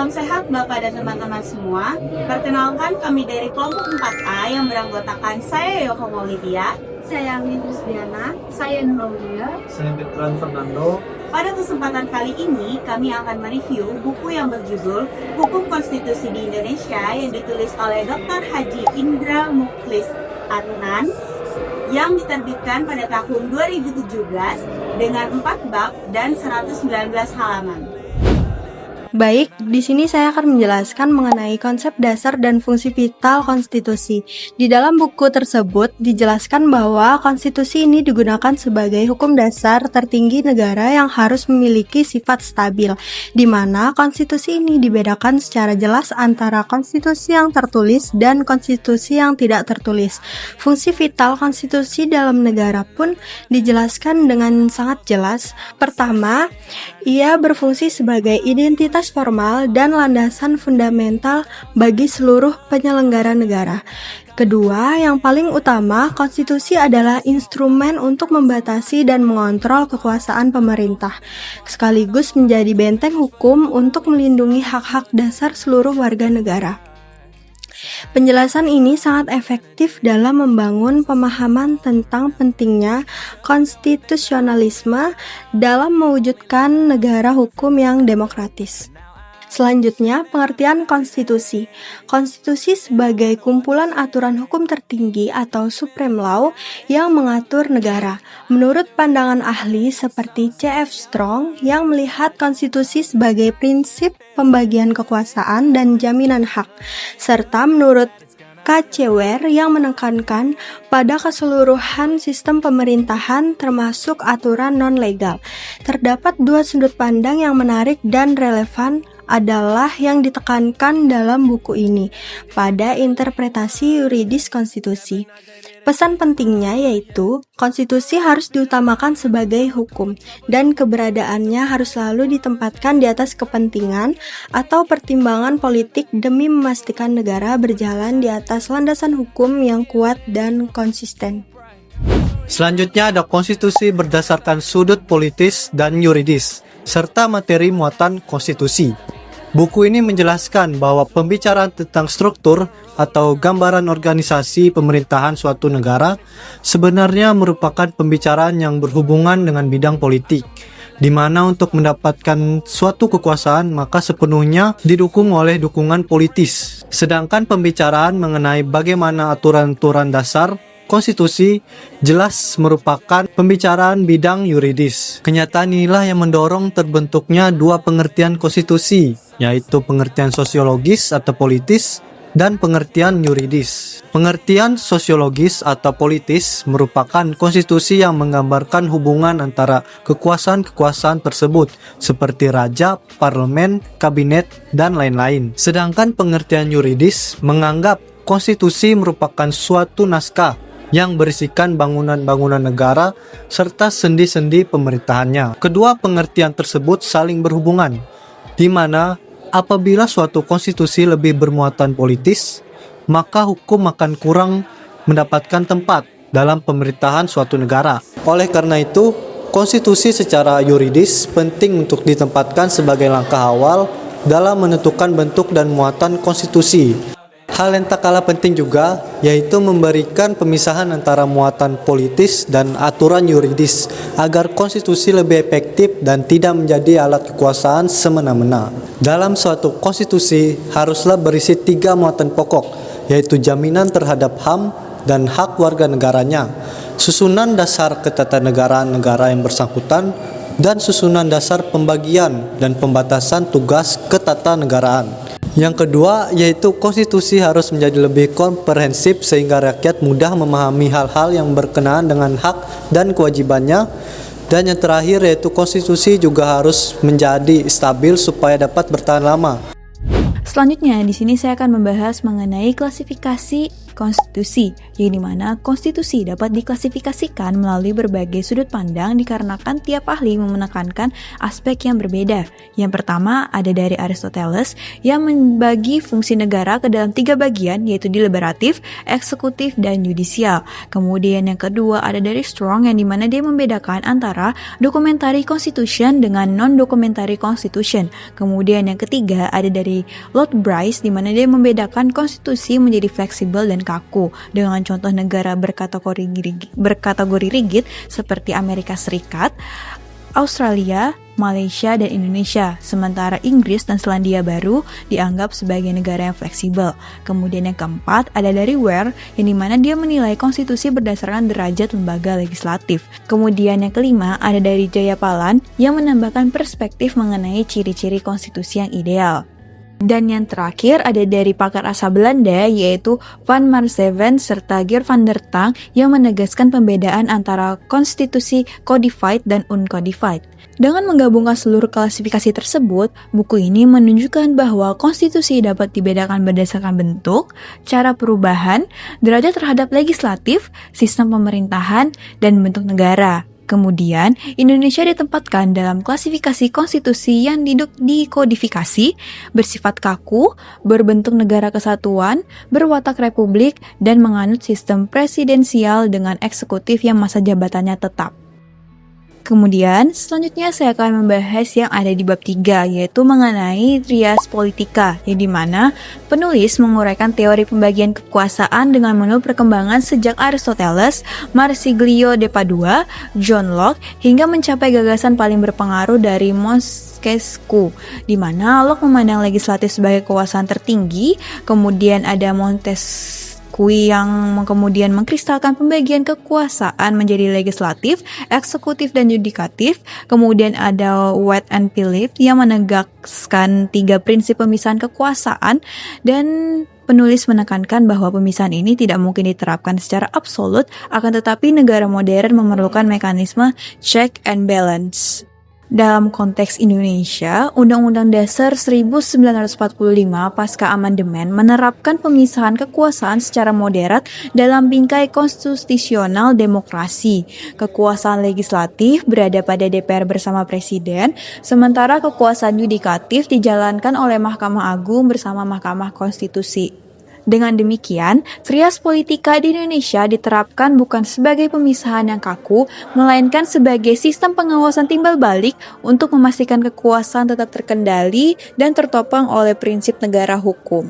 Salam sehat Bapak dan teman-teman semua. Perkenalkan kami dari kelompok 4A yang beranggotakan saya Yoko Maulidia, Saya Anggi Krisdiana, saya Nuraulia, Saya Bertrand Fernando. Pada kesempatan kali ini, kami akan mereview buku yang berjudul Hukum Konstitusi di Indonesia yang ditulis oleh Dr. Haji Indra Mukhlis Adnan yang diterbitkan pada tahun 2017 dengan 4 bab dan 119 halaman. Baik, di sini saya akan menjelaskan mengenai konsep dasar dan fungsi vital konstitusi. Di dalam buku tersebut dijelaskan bahwa konstitusi ini digunakan sebagai hukum dasar tertinggi negara yang harus memiliki sifat stabil, di mana konstitusi ini dibedakan secara jelas antara konstitusi yang tertulis dan konstitusi yang tidak tertulis. Fungsi vital konstitusi dalam negara pun dijelaskan dengan sangat jelas. Pertama, ia berfungsi sebagai identitas formal dan landasan fundamental bagi seluruh penyelenggara negara. Kedua, yang paling utama, konstitusi adalah instrumen untuk membatasi dan mengontrol kekuasaan pemerintah, sekaligus menjadi benteng hukum untuk melindungi hak-hak dasar seluruh warga negara. Penjelasan ini sangat efektif dalam membangun pemahaman tentang pentingnya konstitusionalisme dalam mewujudkan negara hukum yang demokratis. Selanjutnya, pengertian konstitusi. Konstitusi sebagai kumpulan aturan hukum tertinggi atau supreme law yang mengatur negara. Menurut pandangan ahli seperti C.F. Strong yang melihat konstitusi sebagai prinsip pembagian kekuasaan dan jaminan hak, serta menurut K.C. Ware yang menekankan pada keseluruhan sistem pemerintahan termasuk aturan non-legal. Terdapat dua sudut pandang yang menarik dan relevan adalah yang ditekankan dalam buku ini pada interpretasi yuridis konstitusi. Pesan pentingnya yaitu konstitusi harus diutamakan sebagai hukum dan keberadaannya harus selalu ditempatkan di atas kepentingan atau pertimbangan politik demi memastikan negara berjalan di atas landasan hukum yang kuat dan konsisten. Selanjutnya ada konstitusi berdasarkan sudut politis dan yuridis, serta materi muatan konstitusi. Buku ini menjelaskan bahwa pembicaraan tentang struktur atau gambaran organisasi pemerintahan suatu negara sebenarnya merupakan pembicaraan yang berhubungan dengan bidang politik, di mana untuk mendapatkan suatu kekuasaan maka sepenuhnya didukung oleh dukungan politis. Sedangkan pembicaraan mengenai bagaimana aturan-aturan dasar konstitusi jelas merupakan pembicaraan bidang yuridis. Kenyataan inilah yang mendorong terbentuknya dua pengertian konstitusi, yaitu pengertian sosiologis atau politis dan pengertian yuridis. Pengertian sosiologis atau politis merupakan konstitusi yang menggambarkan hubungan antara kekuasaan-kekuasaan tersebut seperti raja, parlemen, kabinet, dan lain-lain. Sedangkan pengertian yuridis menganggap konstitusi merupakan suatu naskah yang berisikan bangunan-bangunan negara serta sendi-sendi pemerintahannya. Kedua pengertian tersebut saling berhubungan, di mana apabila suatu konstitusi lebih bermuatan politis, maka hukum akan kurang mendapatkan tempat dalam pemerintahan suatu negara. Oleh karena itu, konstitusi secara yuridis penting untuk ditempatkan sebagai langkah awal dalam menentukan bentuk dan muatan konstitusi. Hal yang tak kalah penting juga yaitu memberikan pemisahan antara muatan politis dan aturan yuridis agar konstitusi lebih efektif dan tidak menjadi alat kekuasaan semena-mena. Dalam suatu konstitusi haruslah berisi 3 muatan pokok, yaitu jaminan terhadap HAM dan hak warga negaranya, susunan dasar ketatanegaraan negara yang bersangkutan, dan susunan dasar pembagian dan pembatasan tugas ketatanegaraan. Yang kedua, yaitu konstitusi harus menjadi lebih komprehensif sehingga rakyat mudah memahami hal-hal yang berkenaan dengan hak dan kewajibannya. Dan yang terakhir, yaitu konstitusi juga harus menjadi stabil supaya dapat bertahan lama. Selanjutnya, di sini saya akan membahas mengenai klasifikasi konstitusi, yang dimana konstitusi dapat diklasifikasikan melalui berbagai sudut pandang dikarenakan tiap ahli menekankan aspek yang berbeda. Yang pertama ada dari Aristoteles yang membagi fungsi negara ke dalam 3 bagian, yaitu deliberatif, eksekutif, dan yudisial. Kemudian yang kedua ada dari Strong yang dimana dia membedakan antara documentary constitution dengan non-documentary constitution. Kemudian yang ketiga ada dari Lord Bryce di mana dia membedakan konstitusi menjadi fleksibel dan kaku dengan contoh negara berkategori rigid seperti Amerika Serikat, Australia, Malaysia, dan Indonesia. Sementara Inggris dan Selandia Baru dianggap sebagai negara yang fleksibel. Kemudian yang keempat ada dari Ware yang dimana dia menilai konstitusi berdasarkan derajat lembaga legislatif. Kemudian yang kelima ada dari Jayapalan yang menambahkan perspektif mengenai ciri-ciri konstitusi yang ideal. Dan yang terakhir ada dari pakar asal Belanda yaitu Van Marseven serta Geert van der Tang yang menegaskan pembedaan antara konstitusi codified dan uncodified. Dengan menggabungkan seluruh klasifikasi tersebut, buku ini menunjukkan bahwa konstitusi dapat dibedakan berdasarkan bentuk, cara perubahan, derajat terhadap legislatif, sistem pemerintahan, dan bentuk negara. Kemudian, Indonesia ditempatkan dalam klasifikasi konstitusi yang dikodifikasi, bersifat kaku, berbentuk negara kesatuan, berwatak republik, dan menganut sistem presidensial dengan eksekutif yang masa jabatannya tetap. Kemudian, selanjutnya saya akan membahas yang ada di bab 3, yaitu mengenai trias politika, yang dimana penulis menguraikan teori pembagian kekuasaan dengan menu perkembangan sejak Aristoteles, Marsiglio de Padua, John Locke, hingga mencapai gagasan paling berpengaruh dari Montesquieu, di mana Locke memandang legislatif sebagai kekuasaan tertinggi, kemudian ada Montesquieu yang kemudian mengkristalkan pembagian kekuasaan menjadi legislatif, eksekutif, dan yudikatif. Kemudian ada White and Phillips yang menegaskan 3 prinsip pemisahan kekuasaan, dan penulis menekankan bahwa pemisahan ini tidak mungkin diterapkan secara absolut, akan tetapi negara modern memerlukan mekanisme check and balance. Dalam konteks Indonesia, Undang-Undang Dasar 1945 pasca amandemen menerapkan pemisahan kekuasaan secara moderat dalam bingkai konstitusional demokrasi. Kekuasaan legislatif berada pada DPR bersama Presiden, sementara kekuasaan yudikatif dijalankan oleh Mahkamah Agung bersama Mahkamah Konstitusi. Dengan demikian, trias politika di Indonesia diterapkan bukan sebagai pemisahan yang kaku, melainkan sebagai sistem pengawasan timbal balik untuk memastikan kekuasaan tetap terkendali dan tertopang oleh prinsip negara hukum.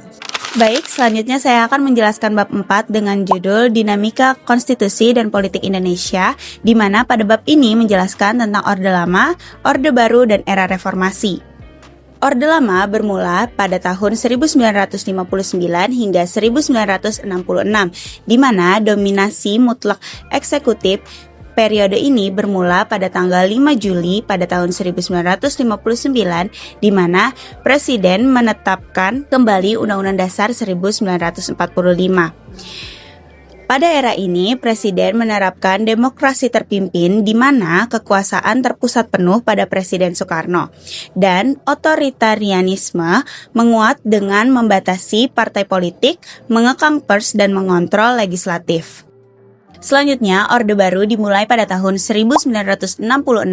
Baik, selanjutnya saya akan menjelaskan bab 4 dengan judul Dinamika Konstitusi dan Politik Indonesia, di mana pada bab ini menjelaskan tentang Orde Lama, Orde Baru, dan era Reformasi. Orde Lama bermula pada tahun 1959 hingga 1966, di mana dominasi mutlak eksekutif. Periode ini bermula pada tanggal 5 Juli pada tahun 1959, di mana Presiden menetapkan kembali Undang-Undang Dasar 1945. Pada era ini, Presiden menerapkan demokrasi terpimpin di mana kekuasaan terpusat penuh pada Presiden Soekarno, dan otoritarianisme menguat dengan membatasi partai politik, mengekang pers, dan mengontrol legislatif. Selanjutnya, Orde Baru dimulai pada tahun 1966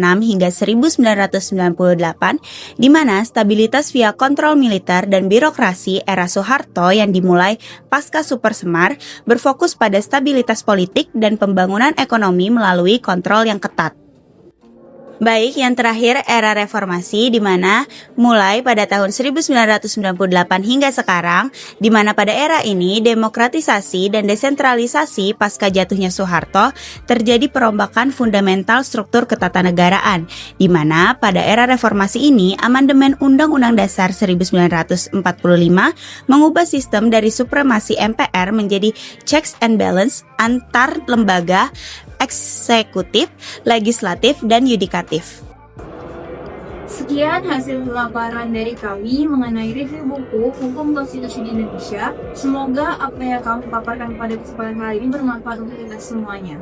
hingga 1998, di mana stabilitas via kontrol militer dan birokrasi era Soeharto yang dimulai pasca Super Semar berfokus pada stabilitas politik dan pembangunan ekonomi melalui kontrol yang ketat. Baik, yang terakhir era reformasi di mana mulai pada tahun 1998 hingga sekarang, di mana pada era ini demokratisasi dan desentralisasi pasca jatuhnya Soeharto terjadi perombakan fundamental struktur ketatanegaraan, di mana pada era reformasi ini amandemen Undang-Undang Dasar 1945 mengubah sistem dari supremasi MPR menjadi checks and balance antar lembaga eksekutif, legislatif, dan yudikatif. Sekian hasil laporan dari kami mengenai review buku Hukum Konstitusi di Indonesia. Semoga apa yang kami paparkan pada kesempatan kali ini bermanfaat untuk kita semuanya.